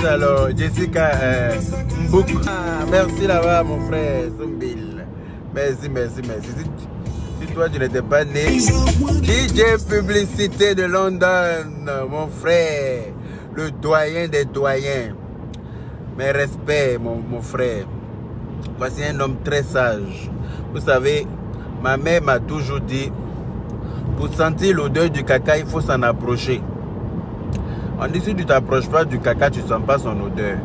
Alors, Jessica Mbouk. Ah, merci là-bas, mon frère Zumbil. Merci. Si toi, tu n'étais pas né. DJ Publicité de London, mon frère. Le doyen des doyens. Mes respects, mon frère. Voici un homme très sage. Vous savez, ma mère m'a toujours dit, pour sentir l'odeur du caca, il faut s'en approcher. On dit si tu ne t'approches pas du caca, tu ne sens pas son odeur.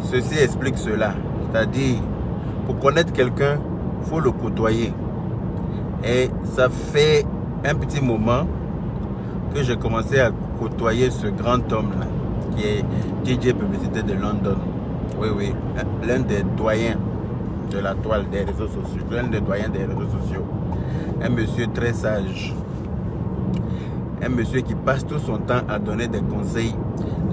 Ceci explique cela. C'est-à-dire, pour connaître quelqu'un, il faut le côtoyer. Et ça fait un petit moment que j'ai commencé à côtoyer ce grand homme-là, qui est DJ Publicité de London. Oui, l'un des doyens de la toile des réseaux sociaux. L'un des doyens des réseaux sociaux. Un monsieur très sage. Un monsieur qui passe tout son temps à donner des conseils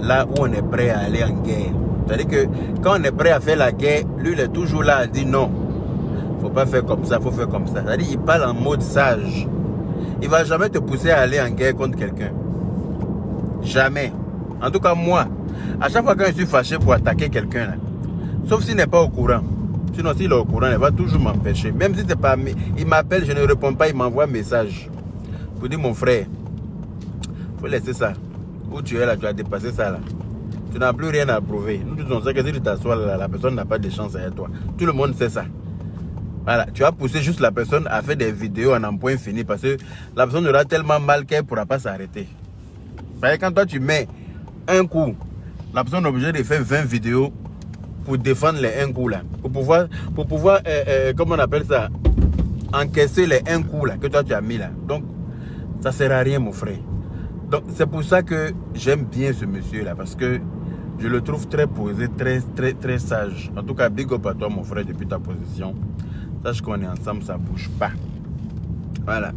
là où on est prêt à aller en guerre. C'est-à-dire que quand on est prêt à faire la guerre, lui il est toujours là à dire non. Faut pas faire comme ça, faut faire comme ça. C'est-à-dire qu'il parle en mode sage. Il va jamais te pousser à aller en guerre contre quelqu'un. Jamais. En tout cas moi, à chaque fois que je suis fâché pour attaquer quelqu'un là, sauf s'il n'est pas au courant. Sinon s'il est au courant, il va toujours m'empêcher. Même si c'est pas, il m'appelle, je ne réponds pas, il m'envoie un message. Pour dire mon frère, faut laisser ça. Où tu es là, tu as dépassé ça là. Tu n'as plus rien à prouver. Nous tous on sait que si tu t'assois là, la personne n'a pas de chance avec toi. Tout le monde sait ça. Voilà, tu as poussé juste la personne à faire des vidéos en un point fini parce que la personne aura tellement mal qu'elle ne pourra pas s'arrêter. Quand toi tu mets un coup, la personne est obligée de faire 20 vidéos pour défendre les un coup là. Pour pouvoir comment on appelle ça, encaisser les un coup là que toi tu as mis là. Donc, ça ne sert à rien mon frère. Donc c'est pour ça que j'aime bien ce monsieur là, parce que je le trouve très posé, très sage. En tout cas, big up à toi mon frère depuis ta position. Sache qu'on est ensemble, ça ne bouge pas. Voilà.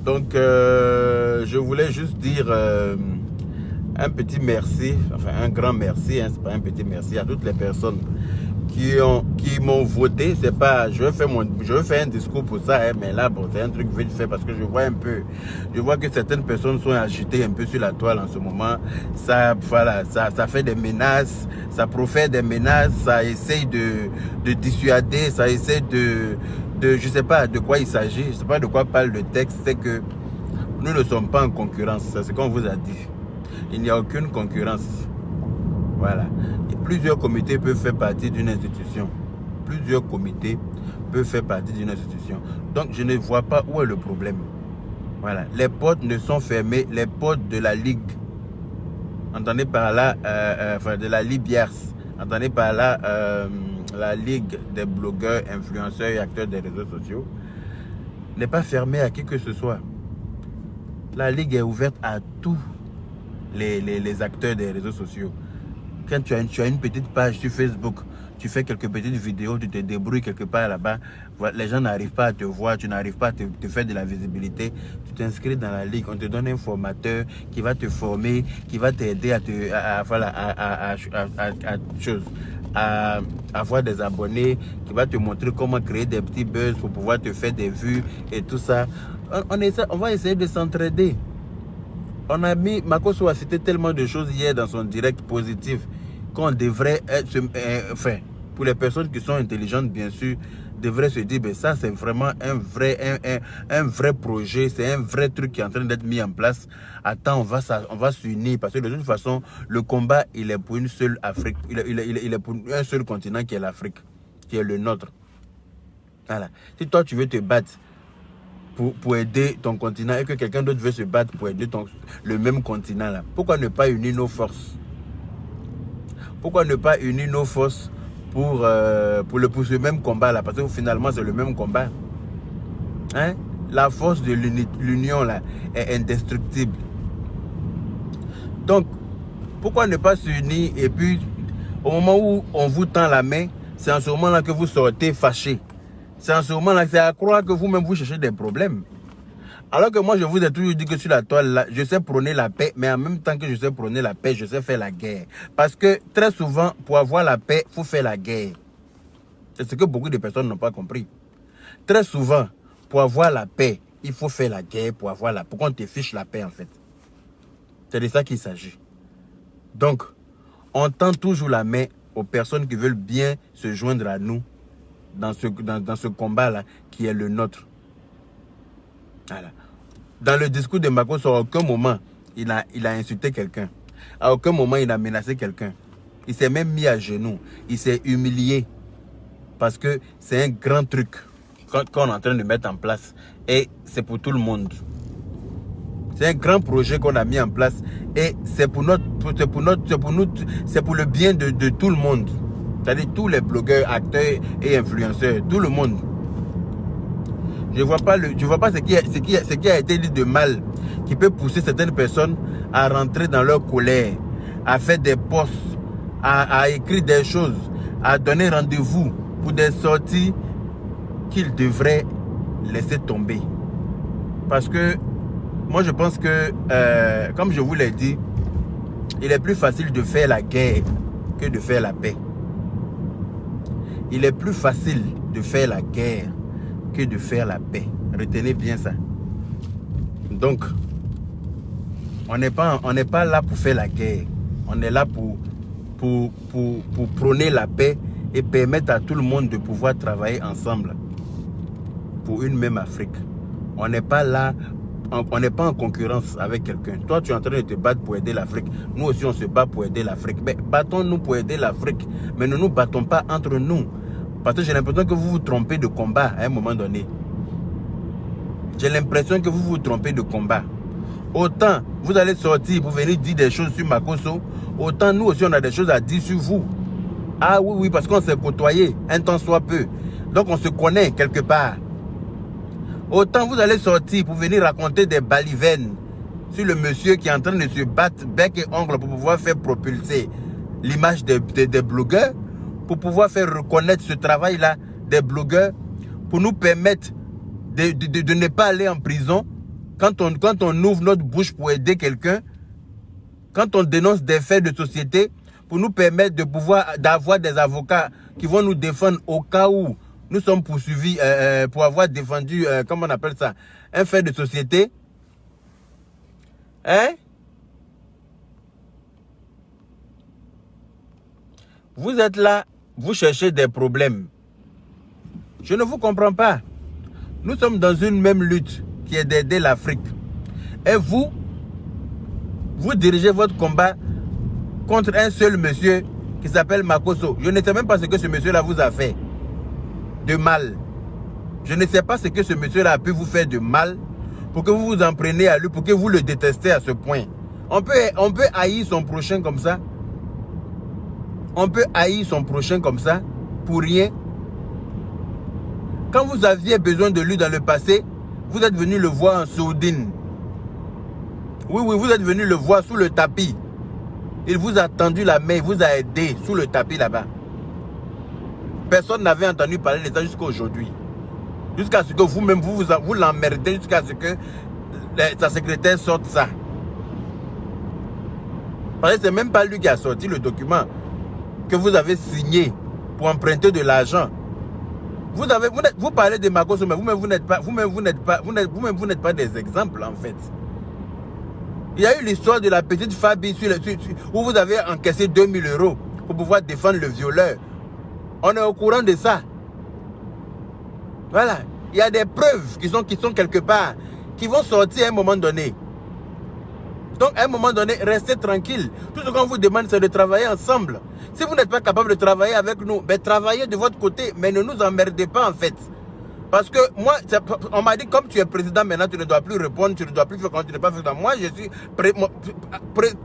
Donc je voulais juste dire un petit merci, enfin un grand merci, hein, c'est pas un petit merci à toutes les personnes qui m'ont voté. C'est pas, je veux faire un discours pour ça, hein, mais là bon, c'est un truc vite fait parce que je vois que certaines personnes sont agitées un peu sur la toile en ce moment. Ça, voilà, ça fait des menaces, ça profère des menaces, ça essaye de dissuader, ça essaie de je sais pas de quoi il s'agit, je sais pas de quoi parle le texte. C'est que nous ne sommes pas en concurrence, c'est ce qu'on vous a dit. Il n'y a aucune concurrence. Voilà. Et plusieurs comités peuvent faire partie d'une institution. Plusieurs comités peuvent faire partie d'une institution. Donc, je ne vois pas où est le problème. Voilà. Les portes ne sont fermées. Les portes de la Ligue. Entendez par là, de la Libiers. Entendez par là, la Ligue des blogueurs, influenceurs et acteurs des réseaux sociaux n'est pas fermée à qui que ce soit. La Ligue est ouverte à tous les acteurs des réseaux sociaux. Quand tu as une petite page sur Facebook, tu fais quelques petites vidéos, tu te débrouilles quelque part là-bas, les gens n'arrivent pas à te voir, tu n'arrives pas à te faire de la visibilité, tu t'inscris dans la Ligue, on te donne un formateur qui va te former, qui va t'aider à avoir des abonnés, qui va te montrer comment créer des petits buzz pour pouvoir te faire des vues et tout ça. On va essayer de s'entraider. On a mis, Makoso a cité tellement de choses hier dans son direct positif qu'on devrait, pour les personnes qui sont intelligentes, bien sûr, devraient se dire, ben ça c'est vraiment un vrai projet, c'est un vrai truc qui est en train d'être mis en place. Attends, on va s'unir parce que de toute façon, le combat, il est pour une seule Afrique, il est pour un seul continent qui est l'Afrique, qui est le nôtre. Voilà. Si toi tu veux te battre pour aider ton continent et que quelqu'un d'autre veut se battre pour aider le même continent là, pourquoi ne pas unir nos forces? Pourquoi ne pas unir nos forces pour ce même combat là? Parce que finalement c'est le même combat. Hein? La force de l'union là est indestructible. Donc pourquoi ne pas s'unir et puis au moment où on vous tend la main, c'est en ce moment là que vous sortez fâchés. C'est en ce moment-là, c'est à croire que vous-même vous cherchez des problèmes. Alors que moi, je vous ai toujours dit que sur la toile, là, je sais prôner la paix, mais en même temps que je sais prôner la paix, je sais faire la guerre. Parce que très souvent, pour avoir la paix, il faut faire la guerre. C'est ce que beaucoup de personnes n'ont pas compris. Très souvent, pour avoir la paix, il faut faire la guerre pour avoir la paix. Pourquoi on te fiche la paix, en fait? C'est de ça qu'il s'agit. Donc, on tend toujours la main aux personnes qui veulent bien se joindre à nous dans ce combat-là qui est le nôtre. Voilà. Dans le discours de Makosso, à aucun moment, il a insulté quelqu'un. À aucun moment, il a menacé quelqu'un. Il s'est même mis à genoux. Il s'est humilié. Parce que c'est un grand truc qu'on est en train de mettre en place. Et c'est pour tout le monde. C'est un grand projet qu'on a mis en place. Et c'est pour le bien de tout le monde. C'est-à-dire tous les blogueurs, acteurs et influenceurs. Tout le monde. Je ne vois pas ce qui a été dit de mal qui peut pousser certaines personnes à rentrer dans leur colère, à faire des posts, à écrire des choses, à donner rendez-vous pour des sorties qu'ils devraient laisser tomber. Parce que moi je pense que, comme je vous l'ai dit, il est plus facile de faire la guerre que de faire la paix. Il est plus facile de faire la guerre que de faire la paix. Retenez bien ça. Donc, on n'est pas là pour faire la guerre. On est là pour prôner la paix et permettre à tout le monde de pouvoir travailler ensemble pour une même Afrique. On n'est pas là, on n'est pas en concurrence avec quelqu'un. Toi, tu es en train de te battre pour aider l'Afrique. Nous aussi, on se bat pour aider l'Afrique. Mais battons-nous pour aider l'Afrique. Mais ne nous battons pas entre nous. Parce que j'ai l'impression que vous vous trompez de combat à un moment donné. J'ai l'impression que vous vous trompez de combat. Autant vous allez sortir pour venir dire des choses sur Makosso, autant nous aussi on a des choses à dire sur vous. Ah oui, parce qu'on s'est côtoyé un temps soit peu. Donc on se connaît quelque part. Autant vous allez sortir pour venir raconter des balivernes sur le monsieur qui est en train de se battre bec et ongle pour pouvoir faire propulser l'image des blogueurs, pour pouvoir faire reconnaître ce travail-là des blogueurs, pour nous permettre de ne pas aller en prison quand on ouvre notre bouche pour aider quelqu'un, quand on dénonce des faits de société, pour nous permettre d'avoir des avocats qui vont nous défendre au cas où nous sommes poursuivis pour avoir défendu, comment on appelle ça, un fait de société. Hein? Vous êtes là, vous cherchez des problèmes. Je ne vous comprends pas. Nous sommes dans une même lutte qui est d'aider l'Afrique. Et vous dirigez votre combat contre un seul monsieur qui s'appelle Makosso. Je ne sais même pas ce que ce monsieur-là vous a fait de mal. Je ne sais pas ce que ce monsieur-là a pu vous faire de mal pour que vous vous en preniez à lui, pour que vous le détestez à ce point. On peut haïr son prochain comme ça. On peut haïr son prochain comme ça pour rien. Quand vous aviez besoin de lui dans le passé, vous êtes venu le voir en sourdine. Oui, vous êtes venu le voir sous le tapis. Il vous a tendu la main, il vous a aidé sous le tapis là-bas. Personne n'avait entendu parler de ça jusqu'à aujourd'hui. Jusqu'à ce que vous-même, vous l'emmerdez, jusqu'à ce que sa secrétaire sorte ça. Parce que c'est même pas lui qui a sorti le document que vous avez signé pour emprunter de l'argent. Vous parlez de Makosso, mais vous-même vous n'êtes pas des exemples en fait. Il y a eu l'histoire de la petite Fabi où vous avez encaissé 2000 € pour pouvoir défendre le violeur. On est au courant de ça. Voilà. Il y a des preuves qui sont quelque part, qui vont sortir à un moment donné. Donc à un moment donné, restez tranquille. Tout ce qu'on vous demande, c'est de travailler ensemble. Si vous n'êtes pas capable de travailler avec nous, ben, travaillez de votre côté, mais ne nous emmerdez pas en fait. Parce que moi, on m'a dit, comme tu es président maintenant, tu ne dois plus répondre, tu ne dois plus faire quand tu n'es pas président. Moi, je suis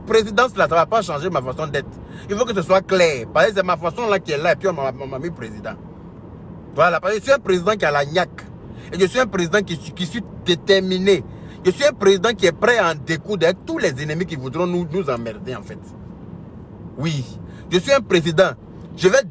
présidence là, ça ne va pas changer ma façon d'être. Il faut que ce soit clair. Parce que c'est ma façon là qui est là, et puis on m'a mis président. Voilà, parce que je suis un président qui a la niaque. Et je suis un président qui suis déterminé. Je suis un président qui est prêt à en découdre avec tous les ennemis qui voudront nous emmerder en fait. Oui, je suis un président. Je vais en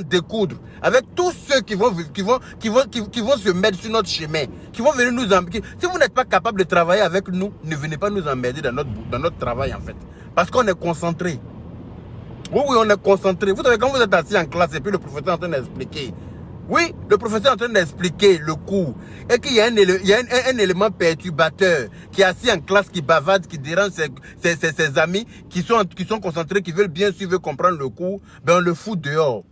découdre avec tous ceux qui vont se mettre sur notre chemin, qui vont venir nous emmerder. Si vous n'êtes pas capable de travailler avec nous, ne venez pas nous emmerder dans notre travail en fait. Parce qu'on est concentré. Oui, on est concentré. Vous savez, quand vous êtes assis en classe et puis le professeur est en train d'expliquer, Oui, le professeur est en train d'expliquer le cours. Et qu'il y a un élément perturbateur qui est assis en classe, qui bavarde, qui dérange ses amis, qui sont concentrés, qui veulent bien suivre, comprendre le cours. Ben on le fout dehors.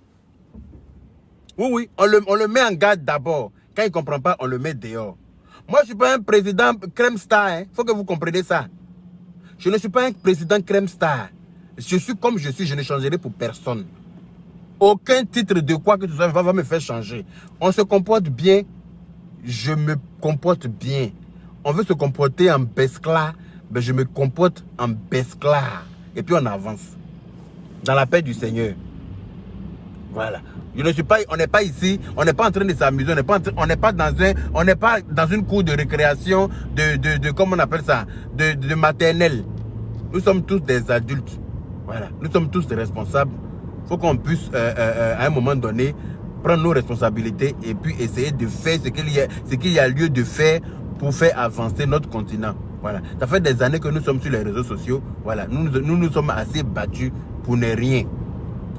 Oui, on le met en garde d'abord. Quand il ne comprend pas, on le met dehors. Moi, je ne suis pas un président crème star. Il faut que vous compreniez ça. Je ne suis pas un président crème star. Je suis comme je suis, je ne changerai pour personne. Aucun titre de quoi que ce soit va me faire changer. On se comporte bien, je me comporte bien. On veut se comporter en bescla, ben je me comporte en bescla. Et puis on avance. Dans la paix du Seigneur. Voilà. On n'est pas ici, on n'est pas en train de s'amuser, on n'est pas dans une cour de récréation, comment on appelle ça, de maternelle. Nous sommes tous des adultes. Voilà. Nous sommes tous des responsables. Il faut qu'on puisse, à un moment donné, prendre nos responsabilités et puis essayer de faire ce qu'il y a lieu de faire pour faire avancer notre continent. Voilà. Ça fait des années que nous sommes sur les réseaux sociaux. Voilà. Nous sommes assez battus pour ne rien.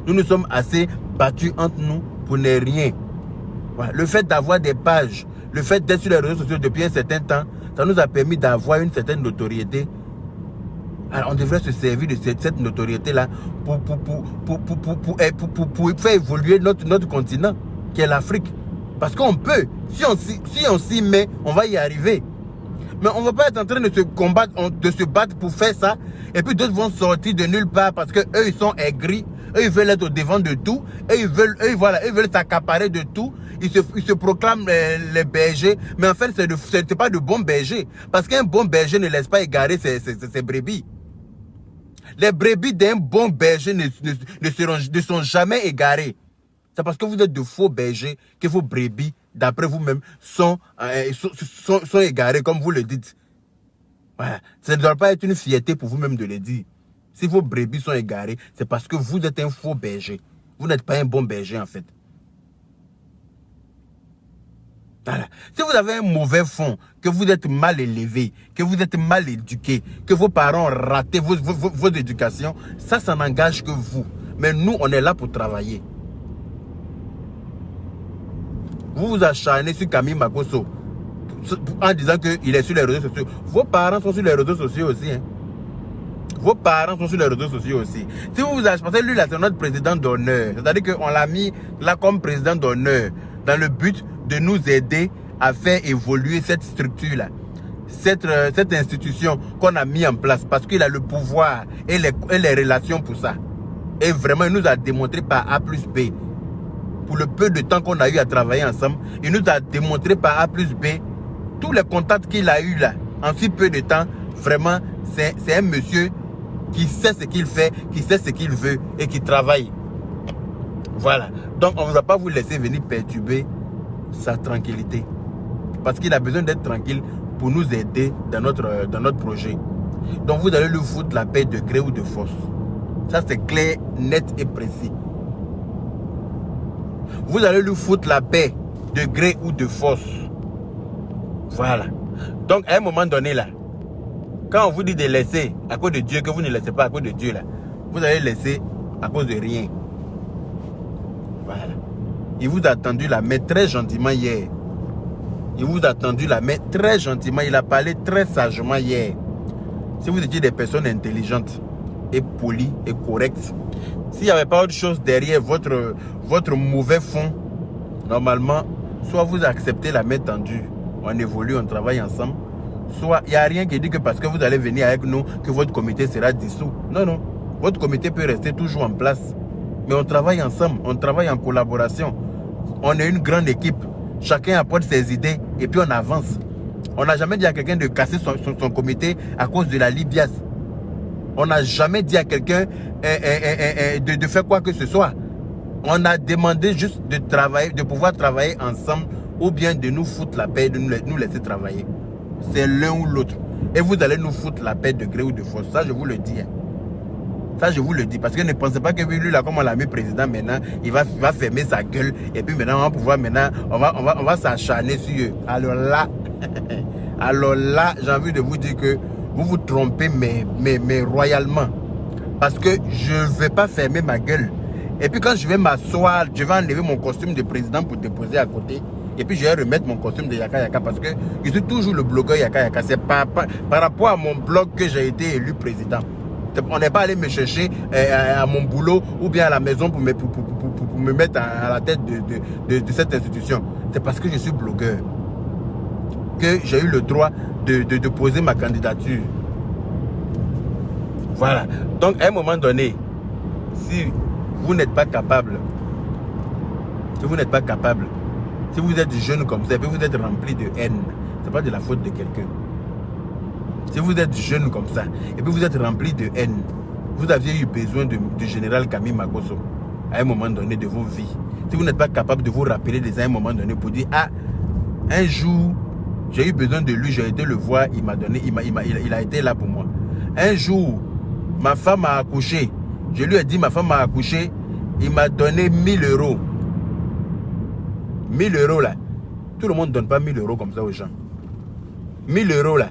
Nous nous sommes assez battus entre nous pour ne rien. Voilà. Le fait d'avoir des pages, le fait d'être sur les réseaux sociaux depuis un certain temps, ça nous a permis d'avoir une certaine notoriété. Alors on devrait se servir de cette notoriété-là pour faire évoluer notre continent, qui est l'Afrique. Parce qu'on peut, si on s'y met, on va y arriver. Mais on ne va pas être en train de se combattre, de se battre pour faire ça. Et puis d'autres vont sortir de nulle part parce qu'eux, ils sont aigris. Eux, ils veulent être au devant de tout. Eux, ils veulent s'accaparer de tout. Ils se proclament les bergers. Mais en fait, ce n'est pas de bons bergers. Parce qu'un bon berger ne laisse pas égarer ses brebis. Les brebis d'un bon berger ne sont jamais égarées. C'est parce que vous êtes de faux bergers que vos brebis, d'après vous-même, sont égarées, comme vous le dites. Voilà. Ça ne doit pas être une fierté pour vous-même de le dire. Si vos brebis sont égarées, c'est parce que vous êtes un faux berger. Vous n'êtes pas un bon berger, en fait. Voilà. Si vous avez un mauvais fond, que vous êtes mal élevé, que vous êtes mal éduqué, que vos parents ont raté vos éducations, ça n'engage que vous. Mais nous, on est là pour travailler. Vous vous acharnez sur Camille Makosso en disant qu'il est sur les réseaux sociaux. Vos parents sont sur les réseaux sociaux aussi. Hein. Vos parents sont sur les réseaux sociaux aussi. Si vous vous acharnez, parce que lui, là, c'est notre président d'honneur. C'est-à-dire qu'on l'a mis là comme président d'honneur dans le but de nous aider à faire évoluer cette structure-là. Cette institution qu'on a mis en place parce qu'il a le pouvoir et les relations pour ça. Et vraiment, il nous a démontré par A plus B. Pour le peu de temps qu'on a eu à travailler ensemble, il nous a démontré par A plus B tous les contacts qu'il a eu là, en si peu de temps. Vraiment, c'est un monsieur qui sait ce qu'il fait, qui sait ce qu'il veut et qui travaille. Voilà. Donc, on ne va pas vous laisser venir perturber sa tranquillité. Parce qu'il a besoin d'être tranquille pour nous aider dans notre projet. Donc, vous allez lui foutre la paix de gré ou de force. Ça, c'est clair, net et précis. Vous allez lui foutre la paix de gré ou de force. Voilà. Donc, à un moment donné, là, quand on vous dit de laisser à cause de Dieu, que vous ne laissez pas à cause de Dieu, là, vous allez laisser à cause de rien. Voilà. Il vous a tendu la main très gentiment hier. Il vous a tendu la main très gentiment. Il a parlé très sagement hier. Si vous étiez des personnes intelligentes et polies et correctes, s'il n'y avait pas autre chose derrière votre mauvais fond, normalement, soit vous acceptez la main tendue, on évolue, on travaille ensemble, soit il n'y a rien qui dit que parce que vous allez venir avec nous, que votre comité sera dissous. Non, non. Votre comité peut rester toujours en place. Mais on travaille ensemble, on travaille en collaboration. On est une grande équipe. Chacun apporte ses idées et puis on avance. On n'a jamais dit à quelqu'un de casser son comité à cause de la Libias. On n'a jamais dit à quelqu'un de faire quoi que ce soit. On a demandé juste de travailler, de pouvoir travailler ensemble ou bien de nous foutre la paix, de nous laisser travailler. C'est l'un ou l'autre. Et vous allez nous foutre la paix de gré ou de force. Ça, je vous le dis. Hein. Ça, je vous le dis. Parce que ne pensez pas que lui, là, comme on l'a mis président maintenant, il va fermer sa gueule. Et puis maintenant, on va pouvoir, on va s'acharner sur eux. Alors là, j'ai envie de vous dire que vous vous trompez, mais royalement. Parce que je ne vais pas fermer ma gueule. Et puis quand je vais m'asseoir, je vais enlever mon costume de président pour déposer à côté. Et puis je vais remettre mon costume de Yaka Yaka parce que je suis toujours le blogueur Yaka Yaka. C'est par rapport à mon blog que j'ai été élu président. On n'est pas allé me chercher à mon boulot ou bien à la maison pour me mettre à la tête de cette institution. C'est parce que je suis blogueur que j'ai eu le droit de poser ma candidature. Voilà. Donc, à un moment donné, si vous n'êtes pas capable, si vous êtes jeune comme ça, et puis vous êtes rempli de haine, ce n'est pas de la faute de quelqu'un. Si vous êtes jeune comme ça, et puis vous êtes rempli de haine, vous aviez eu besoin du général Camille Makosso à un moment donné de vos vies. Si vous n'êtes pas capable de vous rappeler à un moment donné pour dire, ah, un jour, j'ai eu besoin de lui, j'ai été le voir, il m'a donné, il a été là pour moi. Un jour, ma femme a accouché, je lui ai dit, ma femme a accouché, il m'a donné 1000 euros. 1000 euros là. Tout le monde ne donne pas 1000 euros comme ça aux gens. 1000 euros là.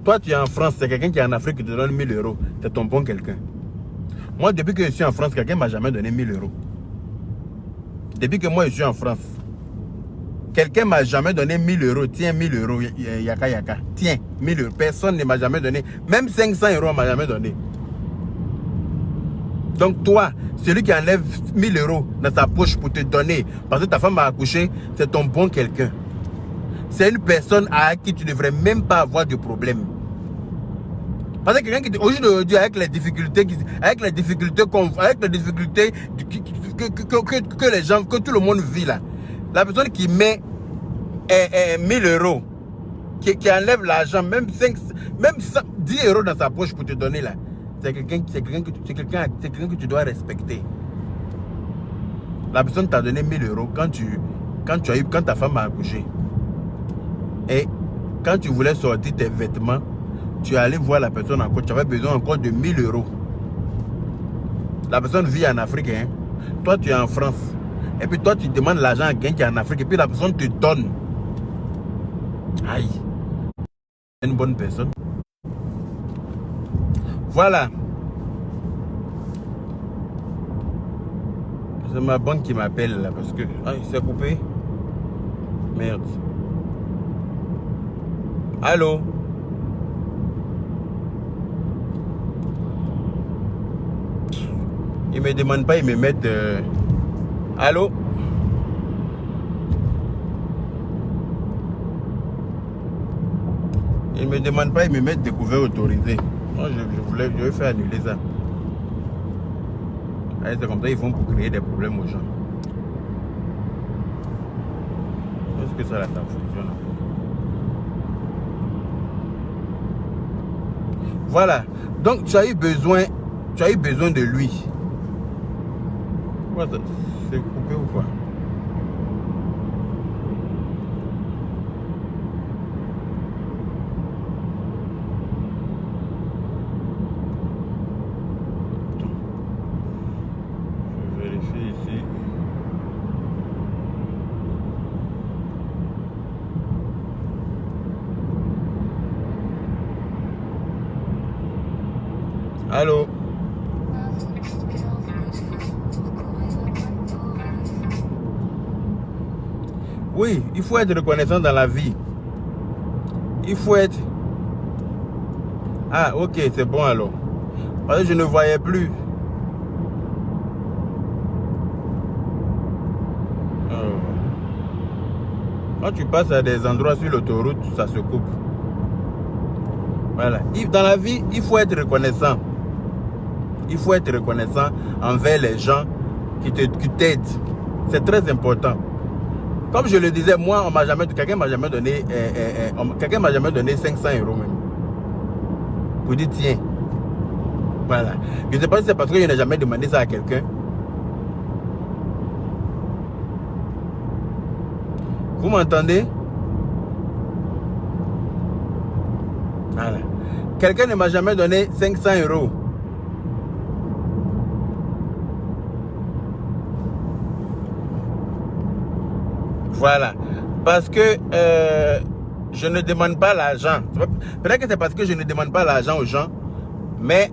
Toi, tu es en France, c'est quelqu'un qui est en Afrique qui te donne 1000 euros. C'est ton bon quelqu'un. Moi, depuis que je suis en France, quelqu'un ne m'a jamais donné 1000 euros. Depuis que moi, je suis en France, quelqu'un ne m'a jamais donné 1000 euros. Tiens, 1000 euros, Yaka Yaka. Tiens, 1000 euros. Personne ne m'a jamais donné. Même 500 euros, on ne m'a jamais donné. Donc toi, celui qui enlève 1000 euros dans sa poche pour te donner, parce que ta femme a accouché, c'est ton bon quelqu'un. C'est une personne à qui tu ne devrais même pas avoir de problème. Parce que quelqu'un qui aujourd'hui avec les difficultés que les gens, que tout le monde vit là, la personne qui met 1000 euros, qui enlève l'argent, même 10 euros dans sa poche pour te donner là, c'est quelqu'un que tu dois respecter. La personne t'a donné 1000 euros quand ta femme a accouché. Et quand tu voulais sortir tes vêtements, tu es allé voir la personne encore, tu avais besoin encore de 1000 euros. La personne vit en Afrique, hein. Toi tu es en France. Et puis toi tu demandes l'argent à quelqu'un qui est en Afrique et puis la personne te donne. Aïe. C'est une bonne personne. Voilà. C'est ma banque qui m'appelle là parce que... Ah, il s'est coupé. Merde. Allô? Ils me demandent pas, ils me mettent... Allô? Ils me demandent pas, ils me mettent découvert autorisé. Moi, je vais faire annuler ça. Allez, c'est comme ça, ils vont pour créer des problèmes aux gens. Est-ce que ça, là, ça fonctionne? Voilà. Donc, tu as eu besoin de lui. C'est coupé ou quoi? Je vérifie ici. Allô? Oui, il faut être reconnaissant dans la vie. Il faut être... Ah, ok, c'est bon alors. Parce que je ne voyais plus. Quand tu passes à des endroits sur l'autoroute, ça se coupe. Voilà. Dans la vie, il faut être reconnaissant. Il faut être reconnaissant envers les gens qui t'aident. C'est très important. Comme je le disais, moi, quelqu'un m'a jamais donné 500 euros même. Pour dire tiens. Voilà. Je ne sais pas si c'est parce que je n'ai jamais demandé ça à quelqu'un. Vous m'entendez? Voilà. Quelqu'un ne m'a jamais donné 500 euros. Voilà. Parce que je ne demande pas l'argent. Peut-être que c'est parce que je ne demande pas l'argent aux gens. Mais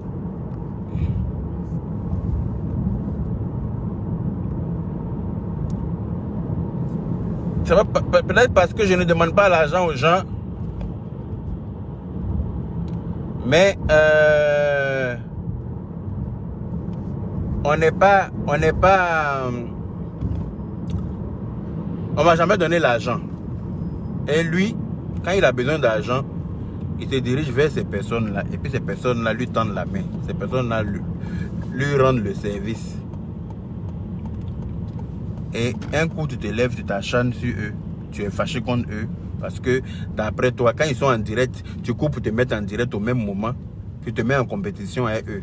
peut-être parce que je ne demande pas l'argent aux gens. Mais on va jamais donner l'argent. Et lui, quand il a besoin d'argent, il se dirige vers ces personnes-là. Et puis ces personnes-là lui tendent la main. Ces personnes-là lui rendent le service. Et un coup, tu te lèves, tu t'acharnes sur eux. Tu es fâché contre eux. Parce que d'après toi, quand ils sont en direct, tu coupes pour te mettre en direct au même moment. Tu te mets en compétition avec eux.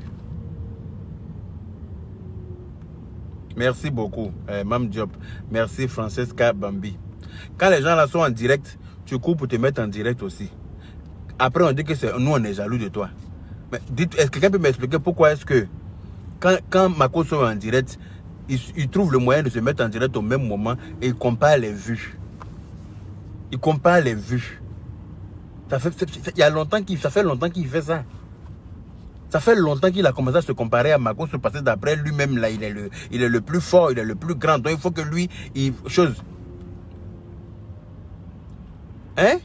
Merci beaucoup, Mam Diop. Merci, Francesca Bambi. Quand les gens là sont en direct, tu coupes pour te mettre en direct aussi. Après, on dit que nous, on est jaloux de toi. Mais dites, est-ce que quelqu'un peut m'expliquer pourquoi est-ce que quand Mako sont en direct, il trouve le moyen de se mettre en direct au même moment et il compare les vues. Il compare les vues. Ça fait longtemps qu'il fait ça. Ça fait longtemps qu'il a commencé à se comparer à Mako, parce que d'après lui-même, là, il est le plus fort, il est le plus grand. Donc il faut que lui, Hein?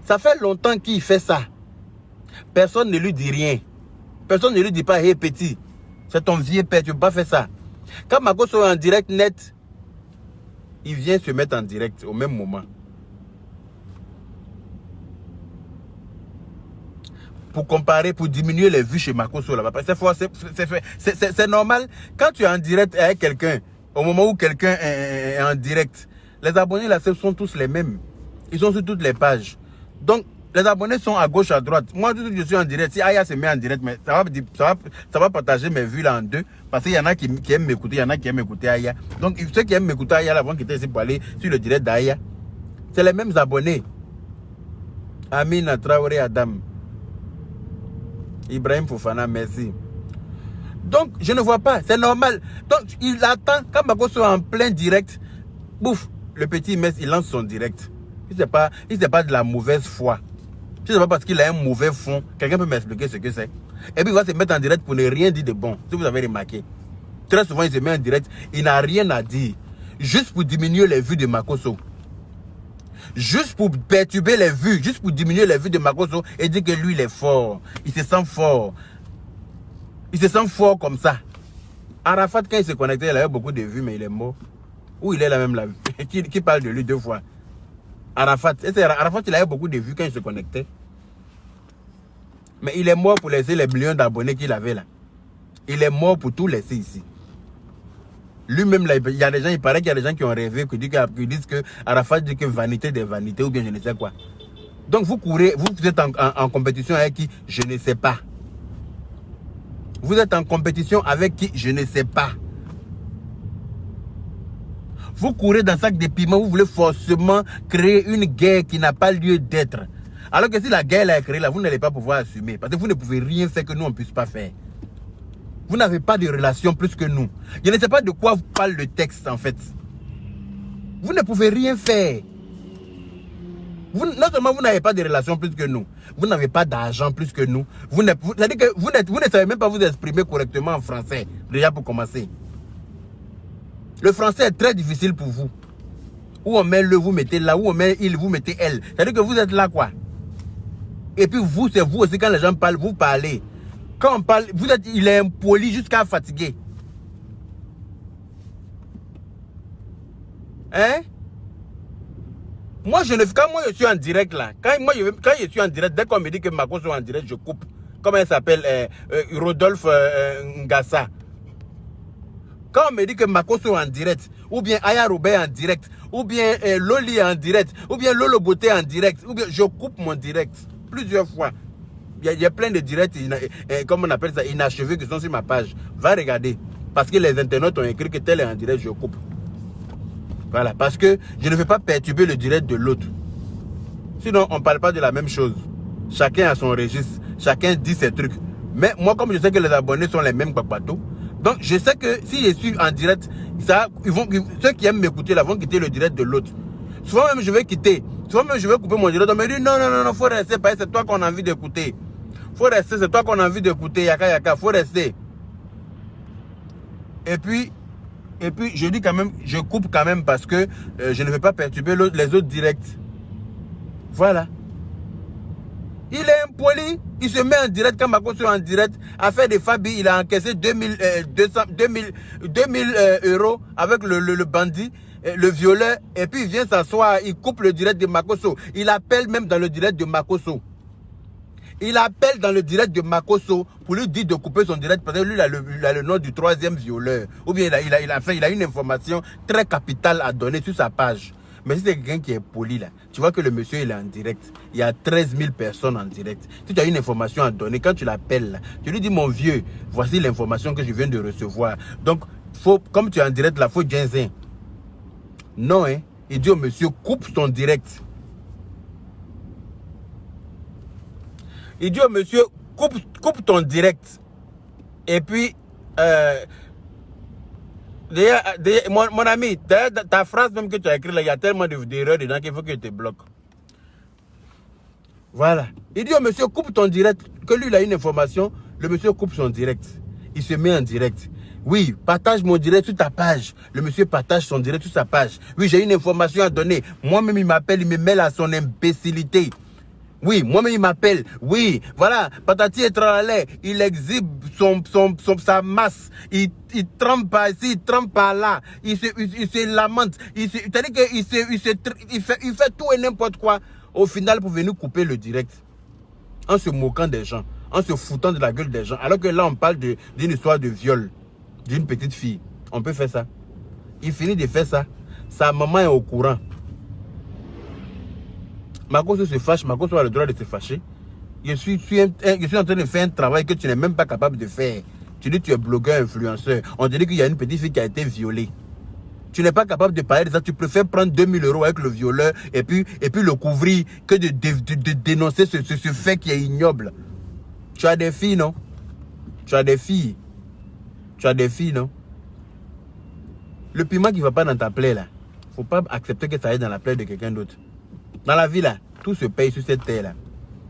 Ça fait longtemps qu'il fait ça. Personne ne lui dit rien. Personne ne lui dit pas, hé petit, c'est ton vieux père, tu ne peux pas faire ça. Quand Mako est en direct net, il vient se mettre en direct au même moment. Pour comparer, pour diminuer les vues chez Makoso là-bas. C'est normal. Quand tu es en direct avec quelqu'un, au moment où quelqu'un est en direct, les abonnés là sont tous les mêmes. Ils sont sur toutes les pages. Donc, les abonnés sont à gauche, à droite. Moi, je suis en direct. Si Aya se met en direct, mais ça va partager mes vues là en deux. Parce qu'il y en a qui aiment m'écouter, il y en a qui aiment écouter Aya. Donc, ceux qui aiment m'écouter Aya là, vont quitter ici pour aller sur le direct d'Aya. C'est les mêmes abonnés. Amina Traoré Adam. Ibrahim Fofana, merci. Donc, je ne vois pas, c'est normal. Donc, il attend, quand Mako soit en plein direct, bouf, le petit Metz, il lance son direct. Il n'est pas de la mauvaise foi. Si ce n'est pas parce qu'il a un mauvais fond, quelqu'un peut m'expliquer ce que c'est. Et puis, il va se mettre en direct pour ne rien dire de bon, si vous avez remarqué. Très souvent, il se met en direct, il n'a rien à dire. Juste pour diminuer les vues de Makoso. Juste pour perturber les vues, juste pour diminuer les vues de Makoso et dire que lui il est fort. Il se sent fort. Il se sent fort comme ça. Arafat, quand il se connectait, il avait beaucoup de vues, mais il est mort. Où il est là même là? Qui parle de lui deux fois? Arafat. Arafat, il avait beaucoup de vues quand il se connectait. Mais il est mort pour laisser les millions d'abonnés qu'il avait là. Il est mort pour tout laisser ici. Lui-même, là, il y a des gens, il paraît qu'il y a des gens qui ont rêvé, qui disent que Arafat dit que vanité des vanités ou bien je ne sais quoi. Donc vous courez, vous êtes en compétition avec qui? Je ne sais pas. Vous êtes en compétition avec qui? Je ne sais pas. Vous courez dans un sac de piment, vous voulez forcément créer une guerre qui n'a pas lieu d'être. Alors que si la guerre est créée là, vous n'allez pas pouvoir assumer. Parce que vous ne pouvez rien faire que nous on ne puisse pas faire. Vous n'avez pas de relation plus que nous. Je ne sais pas de quoi vous parle le texte en fait. Vous ne pouvez rien faire. Non seulement vous n'avez pas de relation plus que nous, vous n'avez pas d'argent plus que nous. C'est-à-dire que vous ne savez même pas vous exprimer correctement en français, déjà pour commencer. Le français est très difficile pour vous. Où on met le, vous mettez là, où on met il, vous mettez elle. C'est-à-dire que vous êtes là quoi. Et puis vous, c'est vous aussi quand les gens parlent, vous parlez. Quand on parle, il est impoli jusqu'à fatiguer. Hein? Moi, quand moi je suis en direct là, quand je suis en direct, dès qu'on me dit que Mako est en direct, je coupe. Comment elle s'appelle? Rodolphe Ngassa. Quand on me dit que Mako est en direct, ou bien Aya Robert en direct, ou bien Loli en direct, ou bien Lolo Beauté en direct, ou bien je coupe mon direct plusieurs fois. Il y a plein de directs, comme on appelle ça, inachevés qui sont sur ma page. Va regarder. Parce que les internautes ont écrit que tel est en direct, je coupe. Voilà, parce que je ne veux pas perturber le direct de l'autre. Sinon, on ne parle pas de la même chose. Chacun a son registre, chacun dit ses trucs. Mais moi, comme je sais que les abonnés sont les mêmes papatos, donc je sais que si je suis en direct, ceux qui aiment m'écouter là vont quitter le direct de l'autre. Souvent même je vais quitter. Souvent même je vais couper mon direct. On me dit non, faut rester, parce que c'est toi qu'on a envie d'écouter. Faut rester, c'est toi qu'on a envie d'écouter, yaka, faut rester. Et puis, Et puis, je dis quand même, je coupe quand même parce que je ne veux pas perturber les autres directs. Voilà. Il est impoli. Il se met en direct quand Makosso est en direct à faire des fabilles. Il a encaissé 2000 euros avec le bandit, le violeur. Et puis, il vient s'asseoir. Il coupe le direct de Makosso. Il appelle même dans le direct de Makosso. Il appelle dans le direct de Makosso pour lui dire de couper son direct parce que lui, il a le nom du troisième violeur. Ou bien il a une information très capitale à donner sur sa page. Mais si c'est quelqu'un qui est poli là, tu vois que le monsieur il est en direct. Il y a 13 000 personnes en direct. Si tu as une information à donner, quand tu l'appelles là, tu lui dis mon vieux, voici l'information que je viens de recevoir. Donc, comme tu es en direct là, il faut ginzin. Non, hein. Il dit au monsieur, coupe ton direct. Il dit au monsieur, coupe ton direct. Et puis, mon ami, ta phrase même que tu as écrite là, il y a tellement d'erreurs dedans qu'il faut que je te bloque. Voilà. Il dit au monsieur, coupe ton direct. Que lui, il a une information, le monsieur coupe son direct. Il se met en direct. Oui, partage mon direct sur ta page. Le monsieur partage son direct sur sa page. Oui, j'ai une information à donner. Moi-même, il m'appelle, il me mêle à son imbécilité. Oui, moi-même il m'appelle. Oui, voilà, patati et tralala, il exhibe sa masse. Il trempe par ici, il trempe par là. Il se lamente. C'est-à-dire qu'il fait tout et n'importe quoi. Au final, pour venir couper le direct. En se moquant des gens. En se foutant de la gueule des gens. Alors que là, on parle d'une histoire de viol. D'une petite fille. On peut faire ça. Il finit de faire ça. Sa maman est au courant. Makosso se fâche, Makosso a le droit de se fâcher. Je suis en train de faire un travail que tu n'es même pas capable de faire. Tu dis que tu es blogueur, influenceur. On te dit qu'il y a une petite fille qui a été violée. Tu n'es pas capable de parler de ça. Tu préfères prendre 2000 euros avec le violeur et puis le couvrir que de dénoncer ce fait qui est ignoble. Tu as des filles, non? Tu as des filles. Tu as des filles, non? Le piment qui ne va pas dans ta plaie, là. Il ne faut pas accepter que ça aille dans la plaie de quelqu'un d'autre. Dans la vie là, tout se paye sur cette terre là.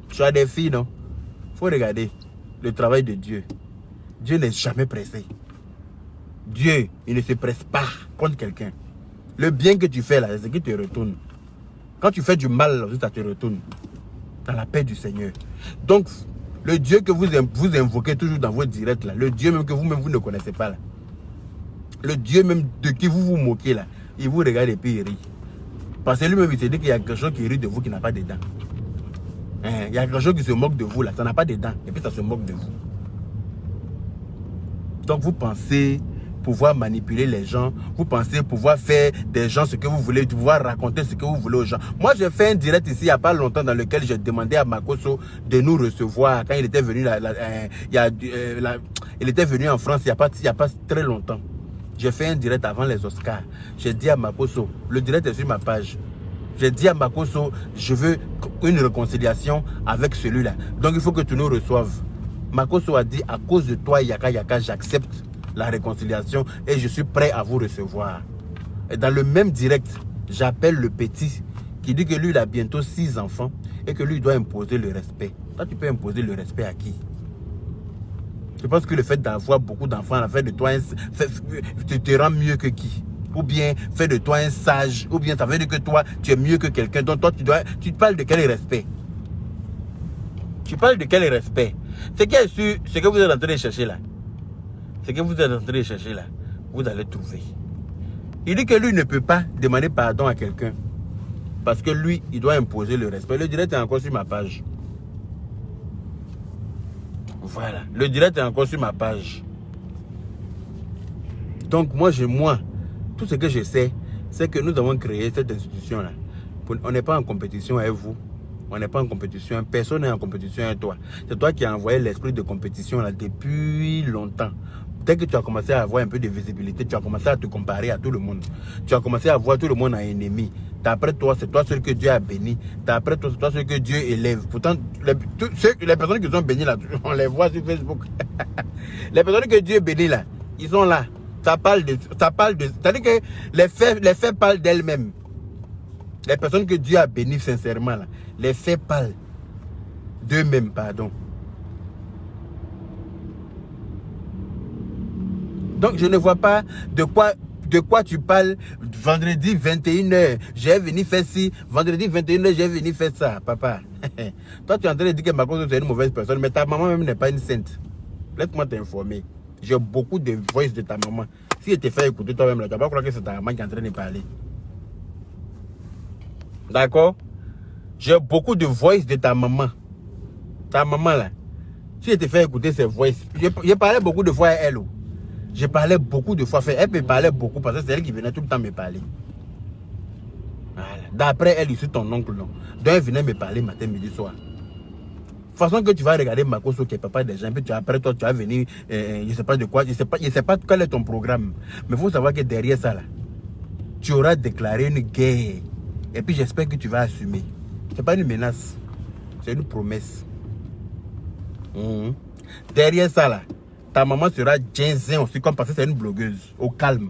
Tu as des filles, non? Il faut regarder le travail de Dieu. Dieu n'est jamais pressé. Dieu, il ne se presse pas contre quelqu'un. Le bien que tu fais là, c'est ce qui te retourne. Quand tu fais du mal, ça te retourne. Dans la paix du Seigneur. Donc, le Dieu que vous invoquez toujours dans votre direct là, le Dieu même que vous-même vous ne connaissez pas là, le Dieu même de qui vous vous moquez là, il vous regarde et puis il rit. Parce que lui-même, il se dit qu'il y a quelque chose qui rit de vous qui n'a pas de dents. Il y a quelque chose qui se moque de vous là, ça n'a pas de dents. Et puis ça se moque de vous. Donc vous pensez pouvoir manipuler les gens. Vous pensez pouvoir faire des gens ce que vous voulez, pouvoir raconter ce que vous voulez aux gens. Moi, j'ai fait un direct ici il n'y a pas longtemps dans lequel j'ai demandé à Makosso de nous recevoir. Quand il était venu, il était venu en France il n'y a pas très longtemps. J'ai fait un direct avant les Oscars. J'ai dit à Makosso, le direct est sur ma page. J'ai dit à Makosso, je veux une réconciliation avec celui-là. Donc il faut que tu nous reçoives. Makosso a dit, à cause de toi, Yaka Yaka, j'accepte la réconciliation et je suis prêt à vous recevoir. Et dans le même direct, j'appelle le petit qui dit que lui, il a bientôt 6 enfants et que lui, il doit imposer le respect. Toi, tu peux imposer le respect à qui? Je pense que le fait d'avoir beaucoup d'enfants, fait de toi te rend mieux que qui? Ou bien fait de toi un sage, ou bien ça veut dire que toi, tu es mieux que quelqu'un. Donc toi, tu parles de quel respect? Tu parles de quel respect? Ce que vous êtes en train de chercher là, ce que vous êtes en train de chercher là, vous allez trouver. Il dit que lui ne peut pas demander pardon à quelqu'un parce que lui, il doit imposer le respect. Le direct est encore sur ma page. Voilà, le direct est encore sur ma page. Donc moi, tout ce que je sais, c'est que nous avons créé cette institution-là. On n'est pas en compétition avec vous. On n'est pas en compétition. Personne n'est en compétition avec toi. C'est toi qui as envoyé l'esprit de compétition là depuis longtemps. Dès que tu as commencé à avoir un peu de visibilité, tu as commencé à te comparer à tout le monde. Tu as commencé à voir tout le monde en ennemi. D'après toi, c'est toi seul que Dieu a béni. D'après toi, c'est toi seul que Dieu élève. Pourtant, les personnes qui sont bénies là, on les voit sur Facebook. Les personnes que Dieu bénit là, ils sont là. Ça parle de. C'est-à-dire que les faits parlent d'elles-mêmes. Les personnes que Dieu a bénies sincèrement là, les faits parlent d'eux-mêmes, pardon. Donc je ne vois pas de quoi De quoi tu parles? Vendredi 21h, j'ai venu faire ci. Vendredi 21h, j'ai venu faire ça, papa. Toi, tu es en train de dire que Makoso, c'est une mauvaise personne, mais ta maman même n'est pas une sainte. Laisse-moi t'informer. J'ai beaucoup de voice de ta maman. Si elle te fait écouter toi-même, là, tu vas pas croire que c'est ta maman qui est en train de parler. D'accord? J'ai beaucoup de voice de ta maman. Ta maman, là. Si elle te fait écouter ses voices, je parlais beaucoup de fois à elle. Je parlais beaucoup de fois. Elle me parlait beaucoup parce que c'est elle qui venait tout le temps me parler. Voilà. D'après elle, je suis ton oncle, non. Donc elle venait me parler matin, midi, soir. De toute façon que tu vas regarder Makoso qui est papa des gens, puis après toi, tu vas venir, je sais pas de quoi, je sais pas quel est ton programme. Mais il faut savoir que derrière ça, là, tu auras déclaré une guerre. Et puis j'espère que tu vas assumer. C'est pas une menace, c'est une promesse. Derrière ça, là, ta maman sera ginzin aussi, comme parce que c'est une blogueuse, au calme.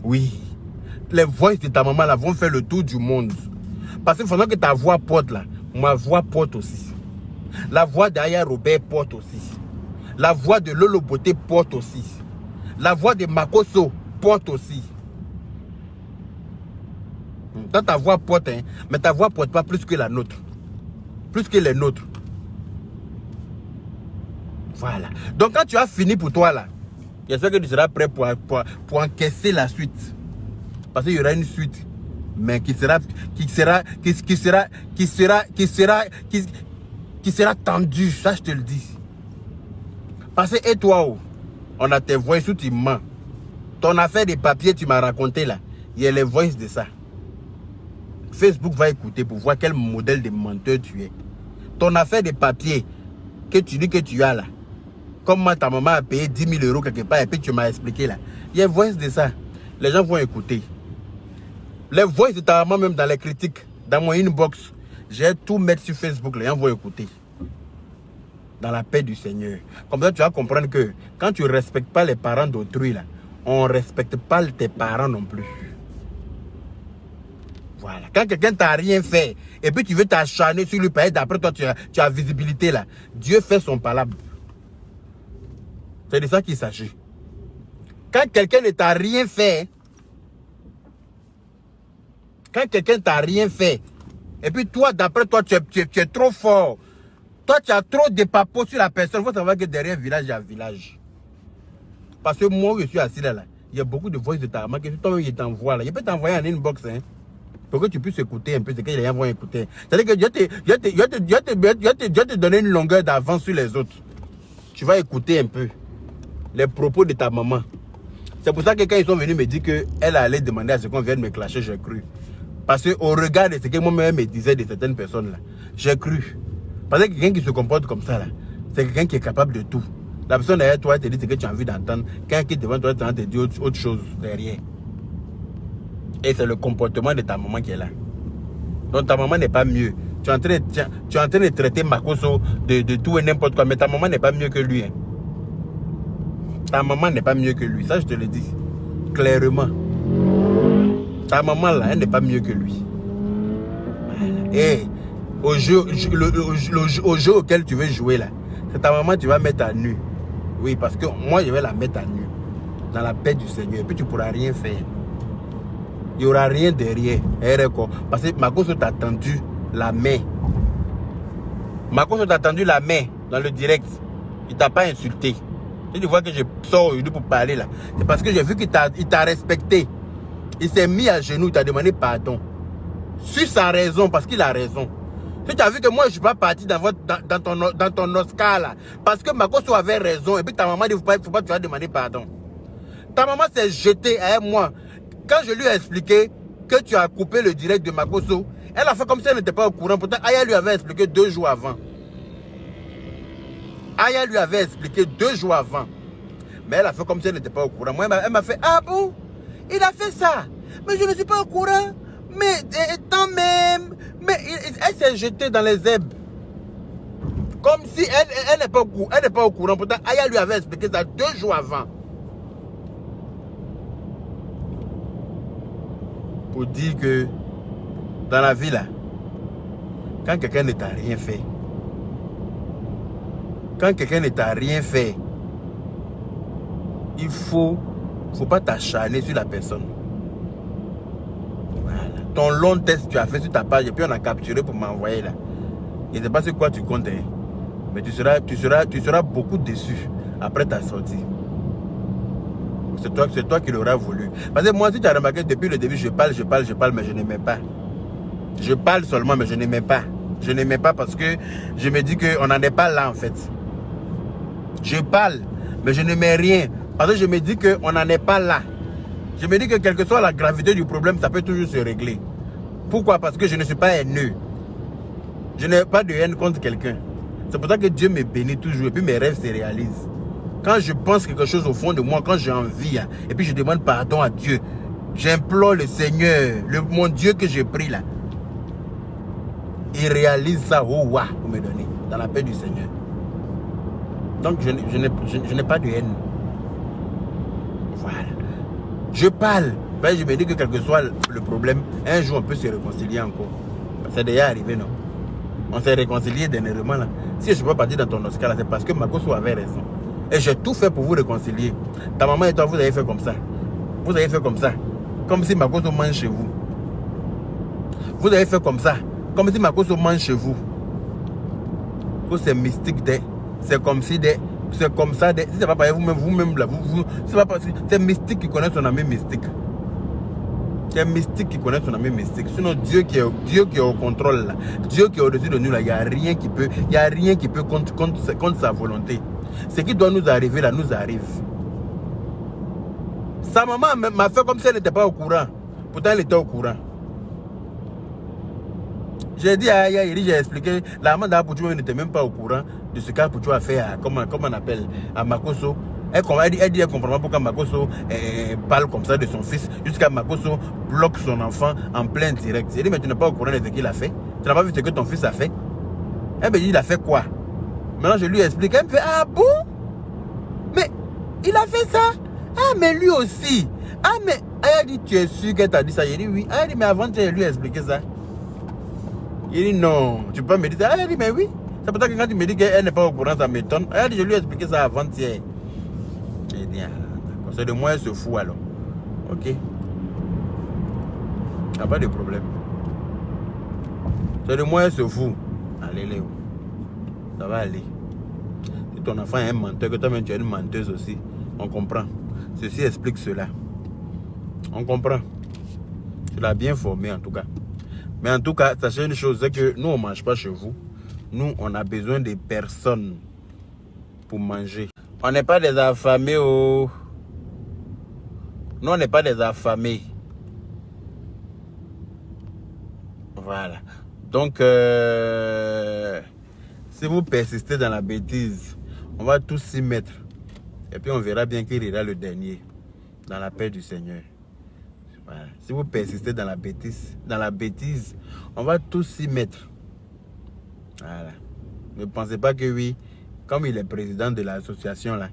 Oui. Les voix de ta maman là vont faire le tour du monde. Parce que pendant que ta voix porte là, ma voix porte aussi. La voix d'Aya Robert porte aussi. La voix de Lolo Beauté porte aussi. La voix de Makoso porte aussi. Toi, ta voix porte, hein, mais ta voix porte pas plus que la nôtre. Plus que les nôtres. Voilà. Donc quand tu as fini pour toi là, j'espère que tu seras prêt pour encaisser la suite. Parce qu'il y aura une suite, mais qui sera tendue, ça je te le dis. Parce que et toi, on a tes voix sous tes mains. Ton affaire de papier, tu m'as raconté là, il y a les voix de ça. Facebook va écouter pour voir quel modèle de menteur tu es. Ton affaire de papier que tu dis que tu as là, comme moi, ta maman a payé 10 000 euros quelque part et puis tu m'as expliqué là. Il y a une voix de ça. Les gens vont écouter. Les voix de ta maman même dans les critiques, dans mon inbox, j'ai tout mettre sur Facebook. Les gens vont écouter. Dans la paix du Seigneur. Comme ça, tu vas comprendre que quand tu ne respectes pas les parents d'autrui là, on ne respecte pas tes parents non plus. Voilà. Quand quelqu'un t'a rien fait et puis tu veux t'acharner sur lui, d'après toi, tu as visibilité là. Dieu fait son palabre. C'est de ça qu'il s'agit. Quand quelqu'un ne t'a rien fait, et puis toi, d'après toi, tu es trop fort. Toi, tu as trop de papos sur la personne. Il faut savoir que derrière village, il y a village. Parce que moi, je suis assis là. Il y a beaucoup de voix de ta maman que toi-même, il t'envoie là. Il peut t'envoyer en inbox, hein. Pour que tu puisses écouter un peu ce que les gens vont écouter. C'est-à-dire que je te donner une longueur d'avance sur les autres. Tu vas écouter un peu les propos de ta maman. C'est pour ça que quand ils sont venus me dire qu'elle allait demander à ce qu'on vienne me clasher, j'ai cru. Parce qu'au regard de ce que moi-même me disais de certaines personnes là, j'ai cru. Parce que quelqu'un qui se comporte comme ça là, c'est quelqu'un qui est capable de tout. La personne derrière toi te dit ce que tu as envie d'entendre. Quelqu'un qui est devant toi te dit autre chose derrière. Et c'est le comportement de ta maman qui est là. Donc ta maman n'est pas mieux. Tu es en train de traiter Makoso de tout et n'importe quoi, mais ta maman n'est pas mieux que lui. Hein. Ta maman n'est pas mieux que lui. Ça, je te le dis clairement. Ta maman là, elle n'est pas mieux que lui. Et au jeu auquel tu veux jouer là, c'est ta maman, tu vas mettre à nu. Oui, parce que moi, je vais la mettre à nu. Dans la paix du Seigneur. Et puis tu ne pourras rien faire. Il n'y aura rien derrière. Parce que Makoso t'a tendu la main. Makoso t'a tendu la main dans le direct. Il ne t'a pas insulté. Si tu vois que je sors aujourd'hui pour parler là, c'est parce que j'ai vu qu'il t'a respecté. Il s'est mis à genoux, il t'a demandé pardon. Sur sa raison, parce qu'il a raison. Si tu as vu que moi je ne suis pas parti dans ton Oscar là, parce que Makoso avait raison, et puis ta maman dit il ne faut pas tu vas demander pardon. Ta maman s'est jetée à moi. Quand je lui ai expliqué que tu as coupé le direct de Makoso, elle a fait comme si elle n'était pas au courant. Pourtant, Aya lui avait expliqué 2 jours avant. Aya lui avait expliqué 2 jours avant. Mais elle a fait comme si elle n'était pas au courant. Moi, elle m'a fait, ah bon, il a fait ça. Mais je ne suis pas au courant. Mais tant même. Mais elle s'est jetée dans les herbes. Comme si elle n'est pas au courant. Pourtant, Aya lui avait expliqué ça 2 jours avant. Pour dire que dans la vie là, quand quelqu'un ne t'a rien fait, il faut Il ne faut pas t'acharner sur la personne. Voilà. Ton long test, tu as fait sur ta page et puis on a capturé pour m'envoyer là. Je ne sais pas sur quoi tu comptes, hein. Mais tu seras beaucoup déçu après ta sortie. C'est toi qui l'auras voulu. Parce que moi, si tu as remarqué, depuis le début, je parle, mais je n'aimais pas. Je parle seulement, mais je n'aimais pas. Je n'aimais pas parce que je me dis qu'on n'en est pas là, en fait. Je parle, mais je n'aimais rien. Parce que je me dis qu'on n'en est pas là. Je me dis que quelle que soit la gravité du problème, ça peut toujours se régler. Pourquoi? Parce que je ne suis pas haineux. Je n'ai pas de haine contre quelqu'un. C'est pour ça que Dieu me bénit toujours et puis mes rêves se réalisent. Quand je pense quelque chose au fond de moi, quand j'ai envie, hein, et puis je demande pardon à Dieu, j'implore le Seigneur, mon Dieu que j'ai pris là, il réalise ça, oh wa, pour me donner, dans la paix du Seigneur. Donc je n'ai pas de haine. Voilà. Je parle, ben, je me dis que quel que soit le problème, un jour on peut se réconcilier encore. C'est déjà arrivé, non? On s'est réconcilié dernièrement là. Si je ne suis pas parti dans ton Oscar là, c'est parce que Makoso avait raison. Et j'ai tout fait pour vous réconcilier. Ta maman et toi, vous avez fait comme ça. Vous avez fait comme ça. Comme si Makoso mange chez vous. Vous avez fait comme ça. Comme si Makoso mange chez vous. C'est mystique. C'est comme si c'est comme ça. Si c'est pas pareil, vous-même là. C'est mystique qui connaît son ami mystique. C'est mystique qui connaît son ami mystique. Sinon, Dieu qui est au contrôle là. Dieu qui est au-dessus de nous là. Il n'y a rien qui peut contre sa volonté. Ce qui doit nous arriver là, nous arrive. Sa maman m'a fait comme si elle n'était pas au courant. Pourtant, elle était au courant. J'ai dit à Yairi, j'ai expliqué, la maman d'Apouchou n'était même pas au courant de ce qu'Apouchou a fait à, comment on appelle, à Makoso. Elle dit, elle ne comprend pas pourquoi Makoso parle comme ça de son fils, jusqu'à Makoso bloque son enfant en plein direct. J'ai dit, mais tu n'es pas au courant de ce qu'il a fait. Tu n'as pas vu ce que ton fils a fait. Elle me dit, il a fait quoi? Maintenant, je lui explique. Elle me fait, ah bon? Mais il a fait ça? Ah, mais lui aussi. Ah, mais elle a dit, tu es sûr qu'elle t'a dit ça? J'ai dit, oui. Elle a dit, mais avant, tu as lui expliqué ça. Il dit, non, tu peux me dire ça? Elle a dit, mais oui. C'est pour ça que quand tu me dis qu'elle n'est pas au courant, ça m'étonne. Elle a dit, je lui ai expliqué ça avant-hier. J'ai dit, ah, d'accord. C'est de moi, elle se fout alors. Ok. Il n'y a pas de problème. C'est de moi, elle se fout. Allez, Léo. Ça va aller. Si ton enfant est un menteur, que toi-même tu es une menteuse aussi, on comprend. Ceci explique cela. On comprend. Tu l'as bien formé en tout cas. Mais en tout cas, sachez une chose, c'est que nous, on ne mange pas chez vous. Nous, on a besoin de personnes pour manger. On n'est pas des affamés, oh. Nous, on n'est pas des affamés. Voilà. Donc, si vous persistez dans la bêtise, on va tous s'y mettre. Et puis on verra bien qui ira le dernier. Dans la paix du Seigneur. Voilà. Si vous persistez dans la bêtise, on va tous s'y mettre. Voilà. Ne pensez pas que oui, comme il est président de l'association là,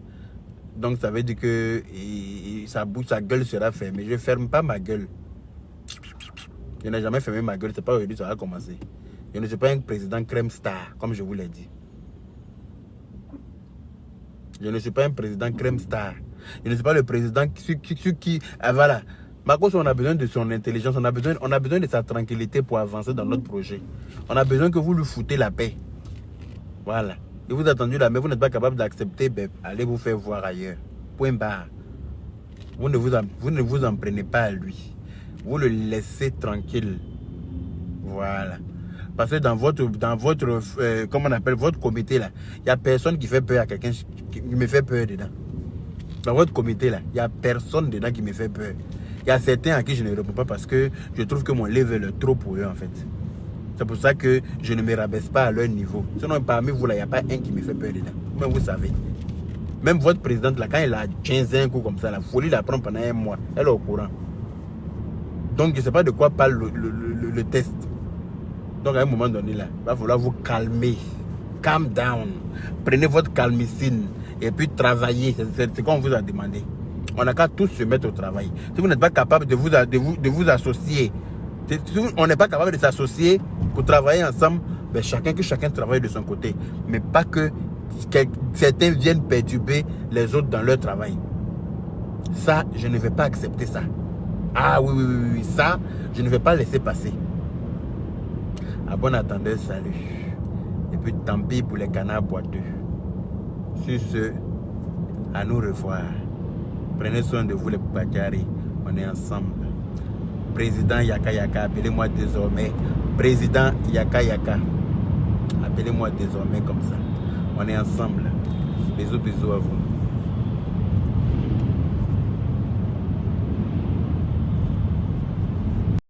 donc ça veut dire que sa gueule sera fermée. Je ne ferme pas ma gueule. Je n'ai jamais fermé ma gueule, c'est pas aujourd'hui ça va commencer. Je ne suis pas un président crème star, comme je vous l'ai dit. Je ne suis pas un président crème star. Je ne suis pas le président qui voilà. Makoso, on a besoin de son intelligence, on a besoin de sa tranquillité pour avancer dans notre projet. On a besoin que vous lui foutez la paix. Voilà. Et vous attendez là, mais vous n'êtes pas capable d'accepter, ben, allez vous faire voir ailleurs. Point barre. Vous ne vous en prenez pas à lui. Vous le laissez tranquille. Voilà. Parce que dans votre comment on appelle, votre comité là, il n'y a personne qui fait peur à quelqu'un qui me fait peur dedans. Dans votre comité là, il n'y a personne dedans qui me fait peur. Il y a certains à qui je ne réponds pas parce que je trouve que mon level est trop pour eux en fait. C'est pour ça que je ne me rabaisse pas à leur niveau. Sinon parmi vous là, il n'y a pas un qui me fait peur dedans. Même vous savez. Même votre présidente là, quand elle a 15 ans comme ça, la folie la prend pendant un mois. Elle est au courant. Donc je ne sais pas de quoi parle le test. Donc à un moment donné là, il va falloir vous calmer. Calm down. Prenez votre calmicine et puis travaillez. C'est ce qu'on vous a demandé. On n'a qu'à tous se mettre au travail. Si vous n'êtes pas capable de vous associer, si on n'est pas capable de s'associer pour travailler ensemble, ben que chacun travaille de son côté. Mais pas que certains viennent perturber les autres dans leur travail. Ça, je ne vais pas accepter ça. Ah oui, oui, oui, oui, ça, je ne vais pas laisser passer. À bon attendeur, salut. Et puis tant pis pour les canards boiteux. Sur ce, à nous revoir. Prenez soin de vous les Bakari. On est ensemble. Président Yaka Yaka, appelez-moi désormais Président Yaka Yaka. Appelez-moi désormais comme ça. On est ensemble. Bisous, bisous à vous.